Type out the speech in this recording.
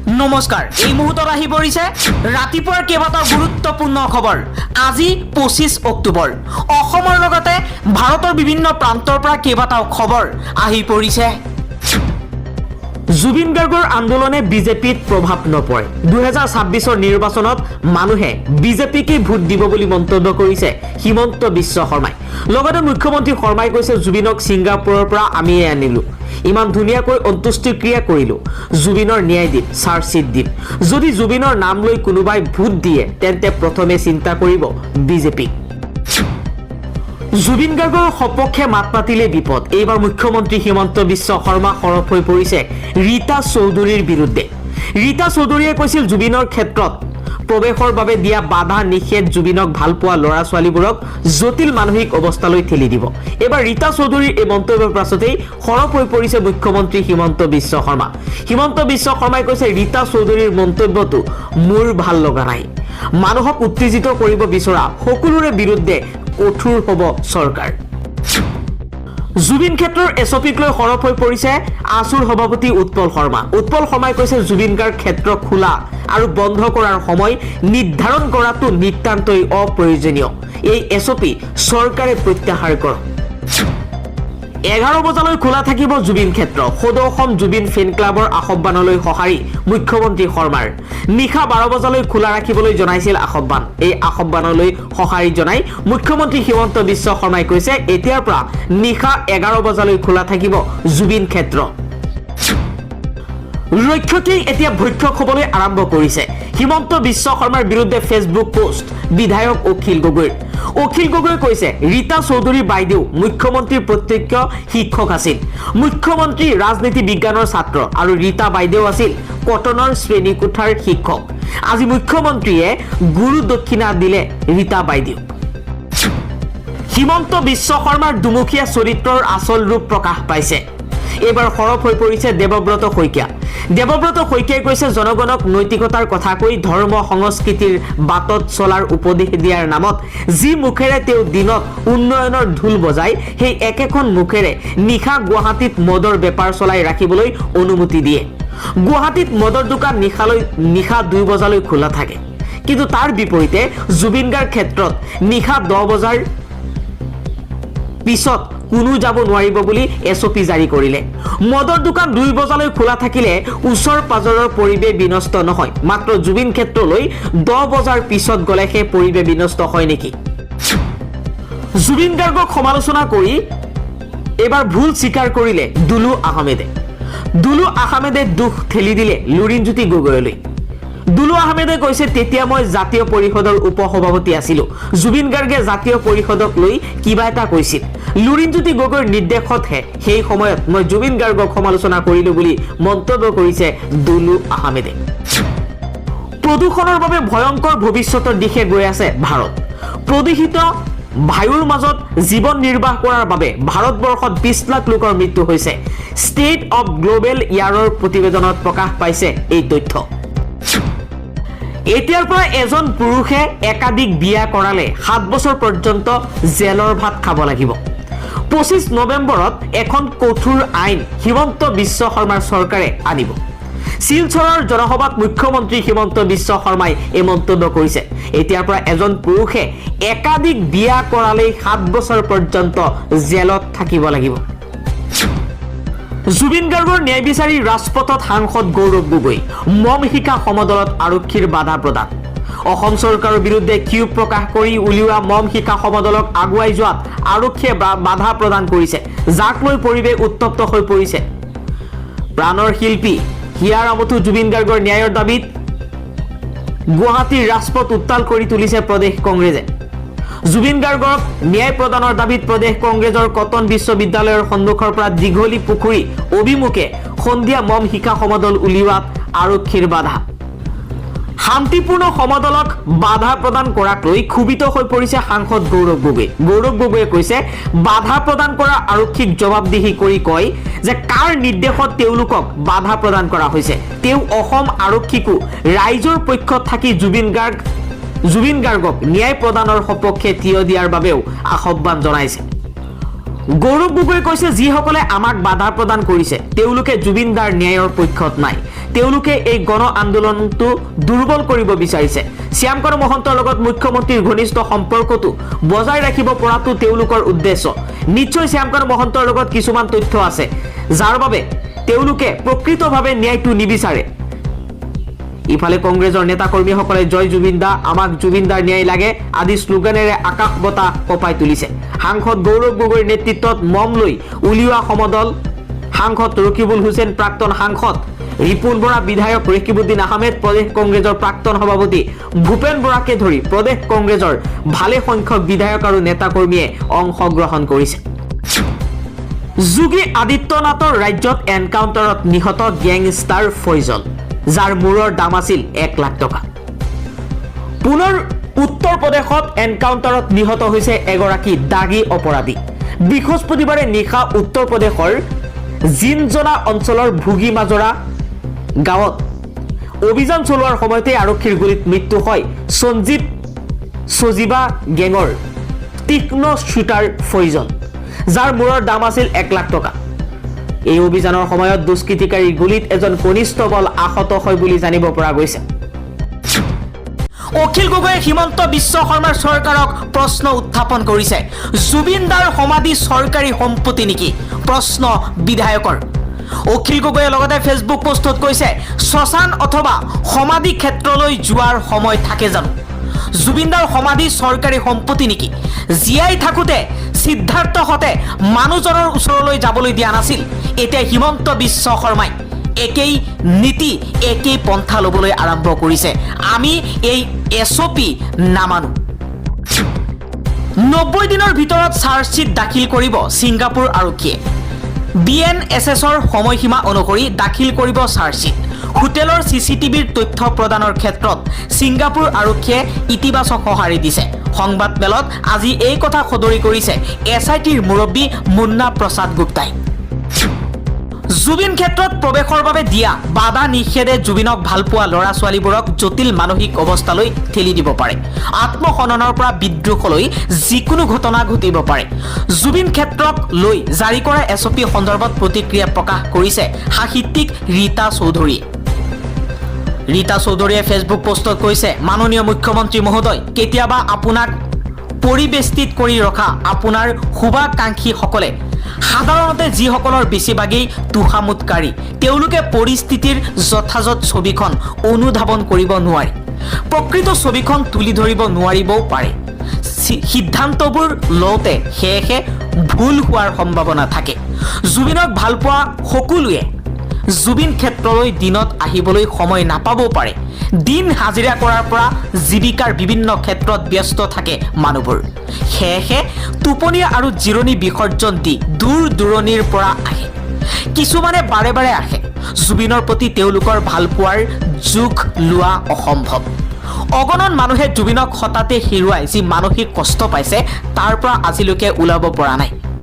নমস্কাৰ এই মুহূৰ্তত আহি পৰিছে ৰাতিপুৱাৰ কেইবাটাও গুৰুত্বপূৰ্ণ খবৰ আজি 25 অক্টোবৰ অসমৰ লগতে ভাৰতৰ বিভিন্ন প্ৰান্তৰ পৰা কেইবাটাও খবৰ আহি পৰিছে জুবিন গাৰ্গৰ আন্দোলনে বিজেপিত প্ৰভাৱ নপৰে 2026 নিৰ্বাচনত মানুহে বিজেপিকে ভোট দিব বুলি মন্তব্য কৰিছে হিমন্ত বিশ্ব শৰ্মাই লগতে মুখ্যমন্ত্ৰী শৰ্মাই কৈছে জুবিনক ছিংগাপুৰৰ পৰা আমিয়ে আনিলো ইমান ধুনিয়াকৈ অন্ত্যেষ্টি ক্ৰিয়া কৰিলো জুবিনৰ ন্যায় দিম চাৰ্জশিট দিম যদি জুবিনৰ নাম লৈ কোনোবাই ভোট দিয়ে তেন্তে প্ৰথমে চিন্তা কৰিব বিজেপি জুবিন গাৰ্গৰ সপক্ষে মাত মাতিলে বিপদ এইবাৰ মুখ্যমন্ত্ৰী হিমন্ত বিশ্ব শৰ্মা সৰব হৈ পৰিছে ৰীতা চৌধুৰীৰ বিৰুদ্ধে ৰীতা চৌধুৰীয়ে কৈছিল জুবিনৰ ক্ষেত্ৰত প্ৰৱেশৰ বাবে দিয়া বাধা নিষেধ জুবিনক ভাল পোৱা ল'ৰা ছোৱালীবোৰক জটিল মানসিক অৱস্থালৈ ঠেলি দিব এবাৰ ৰীতা চৌধুৰীৰ এই মন্তব্যৰ পাছতেই সৰব হৈ পৰিছে মুখ্যমন্ত্ৰী হিমন্ত বিশ্ব শৰ্মাই কৈছে ৰীতা চৌধুৰীৰ মন্তব্যটো মোৰ ভাল লগা নাই মানুহক উত্তেজিত কৰিব বিচৰা সকলোৰে বিৰুদ্ধে কঠোৰ হ'ব চৰকাৰ জুবিন ক্ষেত্ৰৰ এছপিক লৈ সৰব হৈ পৰিছে আসুৰ সভাপতি উৎপল শৰ্মাই কৈছে জুবিন গাৰ্গ ক্ষেত্ৰ খোলা আৰু বন্ধ কৰাৰ সময় নিৰ্ধাৰণ কৰাটো নিতান্তই অপ্ৰয়োজনীয় এই এছপি চৰকাৰে প্ৰত্যাহাৰ কৰক 11 বজালৈ খোলা থাকিব জুবিন ক্ষেত্ৰ সদৌ জুবিন ফেন ক্লাবৰ আহ্বানলৈ সঁহাৰি মুখ্যমন্ত্ৰী শৰ্মাৰ নিশা 12 বজালৈ খোলা ৰাখিবলৈ জনাইছিল আহ্বান এই আহ্বানলৈ সঁহাৰি জনাই মুখ্যমন্ত্ৰী হিমন্ত বিশ্ব শৰ্মাই কৈছে এতিয়াৰ পৰা নিশা 11 বজালৈ খোলা থাকিব জুবিন ক্ষেত্ৰ ৰক্ষকেই এতিয়া ভক্ষক হ'বলৈ আৰম্ভ কৰিছে হিমন্ত বিশ্ব শৰ্মাৰ বিৰুদ্ধে ফেচবুক পোষ্ট বিধায়ক অখিল গগৈ কৈছে ৰীতা চৌধুৰী বাইদেউ মুখ্যমন্ত্ৰীৰ প্ৰত্যক্ষ শিক্ষক আছিল মুখ্যমন্ত্ৰী ৰাজনীতি বিজ্ঞানৰ ছাত্ৰ আৰু ৰীতা বাইদেউ আছিল কটনৰ শ্ৰেণীকোঠাৰ শিক্ষক আজি মুখ্যমন্ত্ৰীয়ে গুৰু দক্ষিণা দিলে ৰীতা বাইদেউ হিমন্ত বিশ্ব শৰ্মাৰ দুমুখীয়া চৰিত্ৰৰ আচল ৰূপ প্ৰকাশ পাইছে এবাৰ সৰব হৈ পৰিছে দেৱব্ৰত শইকীয়াই কৈছে জনগণক নৈতিকতাৰ কথা কৈ ধৰ্ম সংস্কৃতিৰ বাটত চলাৰ উপদেশ দিয়াৰ নামত যি মুখেৰে তেওঁ দিনত উন্নয়নৰ ঢোল বজাই সেই একেখন মুখেৰে নিশা গুৱাহাটীত মদৰ বেপাৰ চলাই ৰাখিবলৈ অনুমতি দিয়ে গুৱাহাটীত মদৰ দোকান নিশা 2 বজালৈ খোলা থাকে কিন্তু তাৰ বিপৰীতে জুবিন গাৰ্গৰ ক্ষেত্ৰত নিশা 10 বজাৰ পিছত কোনো যাব নোৱাৰিব বুলি এছপি জাৰি কৰিলে মদৰ দোকান 2 বজালৈ খোলা থাকিলে ওচৰ পাজৰৰ পৰিৱেশ বিনষ্ট নহয় মাত্ৰ জুবিন ক্ষেত্ৰলৈ 10 বজাৰ পিছত গলে সেই পৰিৱেশ বিনষ্ট হয় নেকি জুবিন গাৰ্গক সমালোচনা কৰি এবাৰ ভুল স্বীকাৰ কৰিলে দুলু আহমেদে দুখ ঠেলি দিলে লুৰিণজ্যোতি গগৈলৈ দুলু আহমেদে কৈছে তেতিয়া মই জাতীয় পৰিষদৰ উপসভাপতি আছিলো জুবিন গাৰ্গে জাতীয় পৰিষদক লৈ কিবা এটা কৈছিল লুৰিণজ্যোতি গগৈৰ নিৰ্দেশতহে সেই সময়ত মই জুবিন গাৰ্গক সমালোচনা কৰিলো বুলি মন্তব্য কৰিছে দুলু আহমেদে প্ৰদূষণৰ বাবে ভয়ংকৰ ভৱিষ্যতৰ দিশে গৈ আছে ভাৰত প্ৰদূষিত বায়ুৰ মাজত জীৱন নিৰ্বাহ কৰাৰ বাবে ভাৰতবৰ্ষত 20 লাখ লোকৰ মৃত্যু হৈছে ষ্টেট অফ গ্লোবেল ইয়াৰৰ প্ৰতিবেদনত প্ৰকাশ পাইছে এই তথ্য এতিয়াৰ পৰা এজন পুৰুষে একাধিক বিয়া কৰালে 7 বছৰ পৰ্যন্ত জেলৰ ভাত খাব লাগিব 25 নৱেম্বৰত এখন কঠোৰ আইন হিমন্ত বিশ্ব শৰ্মাৰ চৰকাৰে আনিব শিলচৰৰ জনসভাত মুখ্যমন্ত্ৰী হিমন্ত বিশ্ব শৰ্মাই এই মন্তব্য কৰিছে এতিয়াৰ পৰা এজন পুৰুষে একাধিক বিয়া কৰালে 7 বছৰ পৰ্যন্ত জেলত থাকিব লাগিব জুবিন গাৰ্গৰ ন্যায় বিচাৰি ৰাজপথত সাংসদ গৌৰৱ গগৈ মম শিকা সমদলত আৰক্ষীৰ বাধা প্ৰদান অসম চৰকাৰৰ বিৰুদ্ধে ক্ষোভ প্ৰকাশ কৰি উলিওৱা মম শিকা সমদলক আগুৱাই যোৱাত আৰক্ষীয়ে বাধা প্ৰদান কৰিছে যাক লৈ পৰিৱেশ উত্তপ্ত হৈ পৰিছে প্ৰাণৰ শিল্পী হিয়াৰ আমঠু জুবিন গাৰ্গৰ ন্যায়ৰ দাবীত গুৱাহাটীৰ ৰাজপথ উত্তাল কৰি তুলিছে প্ৰদেশ কংগ্ৰেছে জুবিন গাৰ্গক ন্যায় প্ৰদানৰ দাবীত প্ৰদেশ কংগ্ৰেছৰ কটন বিশ্ববিদ্যালয়ৰ সন্মুখৰ পৰা দীঘলী পুখুৰী অভিমুখে সন্ধিয়া মম শিকা সমদল উলিওৱাত আৰক্ষীৰ বাধা শান্তিপূৰ্ণ সমদলক বাধা প্ৰদান কৰাক লৈ ক্ষোভিত হৈ পৰিছে সাংসদ গৌৰৱ গগৈয়ে কৈছে বাধা প্ৰদান কৰা আৰক্ষীক জবাবদিহি কৰি কয় যে কাৰ নিৰ্দেশত তেওঁলোকক বাধা প্ৰদান কৰা হৈছে তেওঁ অসম আৰক্ষীকো ৰাইজৰ পক্ষত থাকি জুবিন গাৰ্গক ন্যায় প্ৰদানৰ সপক্ষে থিয় দিয়াৰ বাবেও আহ্বান জনাইছে গৌৰৱ গগৈয়ে কৈছে যিসকলে আমাক বাধা প্ৰদান কৰিছে তেওঁলোকে জুবিন দাৰ ন্যায়ৰ পক্ষত নাই তেওঁলোকে এই গণ আন্দোলনটো দুৰ্বল কৰিব বিচাৰিছে। শ্যামকানু মহন্তৰ লগত মুখ্যমন্ত্ৰীৰ ঘনিষ্ঠ সম্পৰ্কটো বজাই ৰাখিব পৰাটো তেওঁলোকৰ উদ্দেশ্য। নিশ্চয় শ্যামকানু মহন্তৰ লগত কিছুমান তথ্য আছে যাৰ বাবে তেওঁলোকে প্ৰকৃতভাৱে ন্যায়টো নিবিচাৰে। ইফালে কংগ্ৰেছৰ নেতা কৰ্মীসকলে জয় জুবিন দা, আমাক জুবিন দাৰ ন্যায় লাগে আদি শ্লোগানেৰে আকাশ বঁটা কঁপাই তুলিছে। সাংসদ গৌৰৱ গগৈৰ নেতৃত্বত মম লৈ উলিওৱা সমদল সাংসদ ৰকিবুল হুছেইন, প্ৰাক্তন সাংসদ ৰিপুন বৰা, বিধায়ক ৰকিবুদ্দিন আহমেদ, প্ৰদেশ কংগ্ৰেছৰ প্ৰাক্তন সভাপতি ভূপেন বৰাকে ধৰি প্ৰদেশ কংগ্ৰেছৰ ভালে সংখ্যক বিধায়ক আৰু নেতা কৰ্মীয়ে অংশগ্ৰহণ কৰিছে। যোগী আদিত্যনাথৰ ৰাজ্যত এনকাউণ্টাৰত নিহত গেংষ্টাৰ ফৈজল, যাৰ মূৰৰ দাম আছিল 1 লাখ টকা। পুনৰ উত্তৰ প্ৰদেশত এনকাউণ্টাৰত নিহত হৈছে এগৰাকী দাগী অপৰাধী। বৃহস্পতিবাৰে নিশা উত্তৰ প্ৰদেশৰ জিনজনা অঞ্চলৰ ভুগী মাজৰা গাঁৱত অভিযান চলোৱাৰ সময়তে আৰক্ষীৰ গুলীত মৃত্যু হয় সঞ্জীৱ সজীৱা গেঙৰ তীক্ষ্ণ শ্বুটাৰ ফৈজল, যাৰ মূৰৰ দাম আছিল 1 লাখ টকা। এই অভিযানৰ সময়ত দুষ্কৃতিকাৰীৰ গুলীত এজন কনিষ্টবল আহত হয় বুলি জানিব পৰা গৈছে। অখিল গগৈয়ে হিমন্ত বিশ্ব শৰ্মাৰ চৰকাৰক প্ৰশ্ন উত্থাপন কৰিছে। জুবিন দাৰ সমাধি চৰকাৰী সম্পত্তি নেকি? প্ৰশ্ন বিধায়কৰ। অখিল গগৈয়ে লগতে ফেচবুক পোষ্টত কৈছে, শ্মশান অথবা সমাধি ক্ষেত্ৰলৈ যোৱাৰ সময় থাকে জানো? জুবিন দাৰ সমাধি চৰকাৰী সম্পত্তি নেকি? জীয়াই থাকোঁতে সিদ্ধাৰ্থহঁতে মানুহজনৰ ওচৰলৈ যাবলৈ দিয়া নাছিল। এতিয়া হিমন্ত বিশ্ব শৰ্মাই একেই নীতি, একেই পন্থা ল'বলৈ আৰম্ভ কৰিছে। আমি এই SOP নামানো। 90 দিনৰ ভিতৰত চাৰ্জশ্বীট দাখিল কৰিব ছিংগাপুৰ আৰক্ষীয়ে। BNSSৰ সময়সীমা অনুসৰি দাখিল কৰিব চাৰ্জশ্বীট। হোটেলৰ CCTVৰ তথ্য প্ৰদানৰ ক্ষেত্ৰত ছিংগাপুৰ আৰক্ষীয়ে ইতিবাচক সঁহাৰি দিছে। সংবাদ মেলত আজি এই কথা সদৰি কৰিছে SITৰ মুৰব্বী মুন্না প্ৰসাদ গুপ্তাই। জুবিন ক্ষেত্ৰত প্ৰৱেশৰ বাবে দিয়া বাধা নিষেধে জুবিনক ভালপোৱা ল'ৰা ছোৱালীবোৰক জটিল মানসিক অৱস্থালৈ ঠেলি দিব পাৰে। আত্মসননৰ পৰা বিদ্ৰোহলৈ যিকোনো ঘটনা ঘটিব পাৰে। জুবিন ক্ষেত্ৰক লৈ জাৰি কৰা SOP সন্দৰ্ভত প্ৰতিক্ৰিয়া প্ৰকাশ কৰিছে সাহিত্যিক ৰীতা চৌধুৰীয়ে। ৰীতা চৌধুৰীয়ে ফেচবুক পোষ্টত কৈছে, মাননীয় মুখ্যমন্ত্ৰী মহোদয়, কেতিয়াবা আপোনাক পৰিবেষ্টিত কৰি ৰখা আপোনাৰ শুভাকাংক্ষীসকলে সাধাৰণতে যিসকলৰ বেছিভাগেই তোষামোদকাৰী, তেওঁলোকে পৰিস্থিতিৰ যথাযথ ছবিখন অনুধাৱন কৰিব নোৱাৰে। প্ৰকৃত ছবিখন তুলি ধৰিব নোৱাৰিবও পাৰে। সিদ্ধান্তবোৰ লওঁতে সেয়েহে ভুল হোৱাৰ সম্ভাৱনা থাকে। জুবিনক ভালপোৱা সকলোৱে জুবিন ক্ষেত্ৰলৈ দিনত আহিবলৈ সময় নাপাবও পাৰে। দিন হাজিৰা কৰাৰ পৰা জীৱিকাৰ বিভিন্ন ক্ষেত্ৰত ব্যস্ত থাকে মানুহবোৰ। সেয়েহে টোপনি আৰু জিৰণি বিসৰ্জন দি দূৰ দূৰণিৰ পৰা আহে। কিছুমানে বাৰে বাৰে আহে। জুবিনৰ প্ৰতি তেওঁলোকৰ ভালপোৱাৰ জোখ লোৱা অসম্ভৱ। অগণন মানুহে জুবিনক হঠাতে হেৰুৱাই যি মানসিক কষ্ট পাইছে তাৰ পৰা আজিলৈকে ওলাব পৰা নাই।